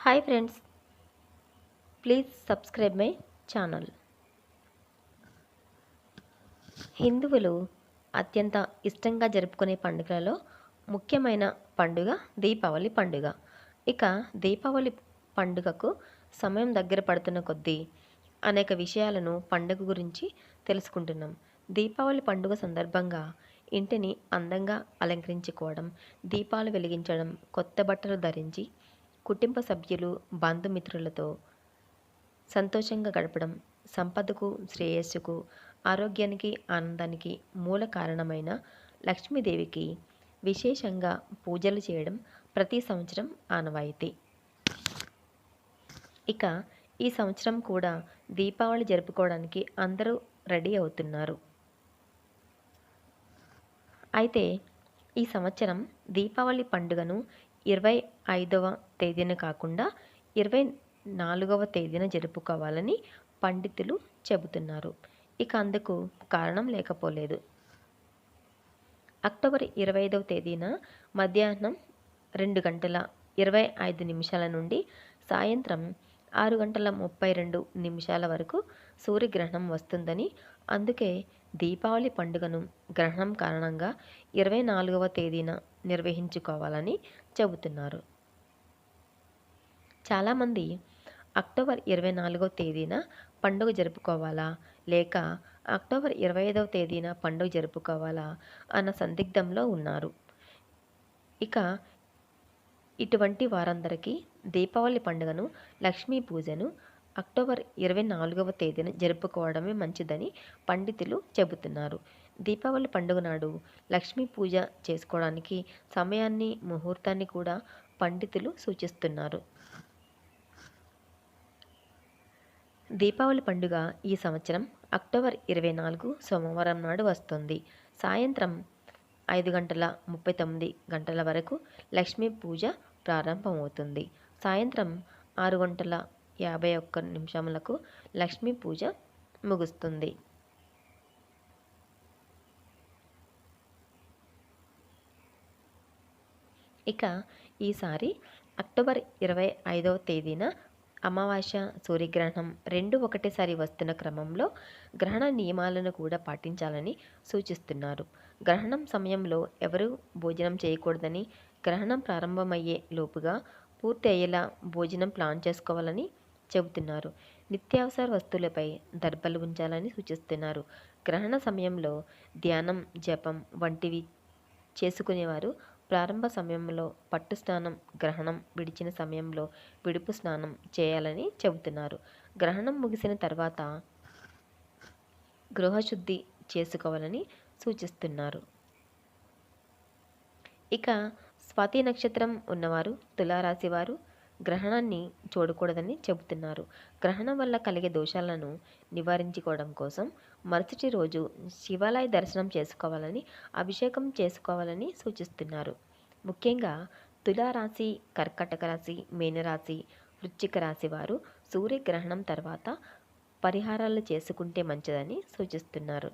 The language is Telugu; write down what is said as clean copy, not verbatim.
Hi friends, please subscribe my channel. హిందువులు అత్యంత ఇష్టంగా జరుపుకునే పండుగలలో ముఖ్యమైన పండుగ దీపావళి పండుగ. ఇక దీపావళి పండుగకు సమయం దగ్గర పడుతున్న కొద్దీ అనేక విషయాలను పండుగ గురించి తెలుసుకుంటున్నాం. దీపావళి పండుగ సందర్భంగా ఇంటిని అందంగా అలంకరించుకోవడం, దీపాలు వెలిగించడం, కొత్త బట్టలు ధరించి కుటుంబ సభ్యులు బంధుమిత్రులతో సంతోషంగా గడపడం సంపదకు, శ్రేయస్సుకు, ఆరోగ్యానికి, ఆనందానికి మూల కారణమైన లక్ష్మీదేవికి విశేషంగా పూజలు చేయడం ప్రతి సంవత్సరం ఆనవాయితీ. ఇక ఈ సంవత్సరం కూడా దీపావళి జరుపుకోవడానికి అందరూ రెడీ అవుతున్నారు. అయితే ఈ సంవత్సరం దీపావళి పండుగను 25వ తేదీన కాకుండా 24వ తేదీన జరుపుకోవాలని పండితులు చెబుతున్నారు. ఇక అందుకు కారణం లేకపోలేదు. అక్టోబర్ 25వ తేదీన మధ్యాహ్నం 2:25 నుండి సాయంత్రం 6:32 వరకు సూర్యగ్రహణం వస్తుందని, అందుకే దీపావళి పండుగను గ్రహణం కారణంగా 24వ తేదీన నిర్వహించుకోవాలని చెబుతున్నారు. చాలామంది అక్టోబర్ 24వ తేదీన పండుగ జరుపుకోవాలా లేక అక్టోబర్ 25వ తేదీన పండుగ జరుపుకోవాలా అన్న సందిగ్ధంలో ఉన్నారు. ఇక ఇటువంటి వారందరికీ దీపావళి పండుగను, లక్ష్మీ పూజను అక్టోబర్ 24వ తేదీన జరుపుకోవడమే మంచిదని పండితులు చెబుతున్నారు. దీపావళి పండుగ నాడు లక్ష్మీ పూజ చేసుకోవడానికి సమయాన్ని, ముహూర్తాన్ని కూడా పండితులు సూచిస్తున్నారు. దీపావళి పండుగ ఈ సంవత్సరం అక్టోబర్ 24 సోమవారం నాడు వస్తుంది. సాయంత్రం 5:39 వరకు లక్ష్మీ పూజ ప్రారంభమవుతుంది. సాయంత్రం 6:51 లక్ష్మీ పూజ ముగుస్తుంది. ఇక ఈసారి అక్టోబర్ 25వ తేదీన అమావాస్య, సూర్యగ్రహణం రెండు ఒకటేసారి వస్తున్న క్రమంలో గ్రహణ నియమాలను కూడా పాటించాలని సూచిస్తున్నారు. గ్రహణం సమయంలో ఎవరూ భోజనం చేయకూడదని, గ్రహణం ప్రారంభమయ్యే లోపుగా పూర్తి అయ్యేలా భోజనం ప్లాన్ చేసుకోవాలని చెబుతున్నారు. నిత్యావసర వస్తువులపై దర్బలు ఉంచాలని సూచిస్తున్నారు. గ్రహణ సమయంలో ధ్యానం, జపం వంటివి చేసుకునేవారు ప్రారంభ సమయంలో పట్టు స్నానం, గ్రహణం విడిచిన సమయంలో విడుపు స్నానం చేయాలని చెబుతున్నారు. గ్రహణం ముగిసిన తర్వాత గృహశుద్ధి చేసుకోవాలని సూచిస్తున్నారు. ఇక స్వాతి నక్షత్రం ఉన్నవారు, తులారాశి వారు గ్రహణాన్ని చూడకూడదని చెబుతున్నారు. గ్రహణం వల్ల కలిగే దోషాలను నివారించుకోవడం కోసం మరుసటి రోజు శివాలయ దర్శనం చేసుకోవాలని, అభిషేకం చేసుకోవాలని సూచిస్తున్నారు. ముఖ్యంగా తులారాశి, కర్కాటక రాశి, మీనరాశి, వృశ్చిక రాశి వారు సూర్యగ్రహణం తర్వాత పరిహారాలు చేసుకుంటే మంచిదని సూచిస్తున్నారు.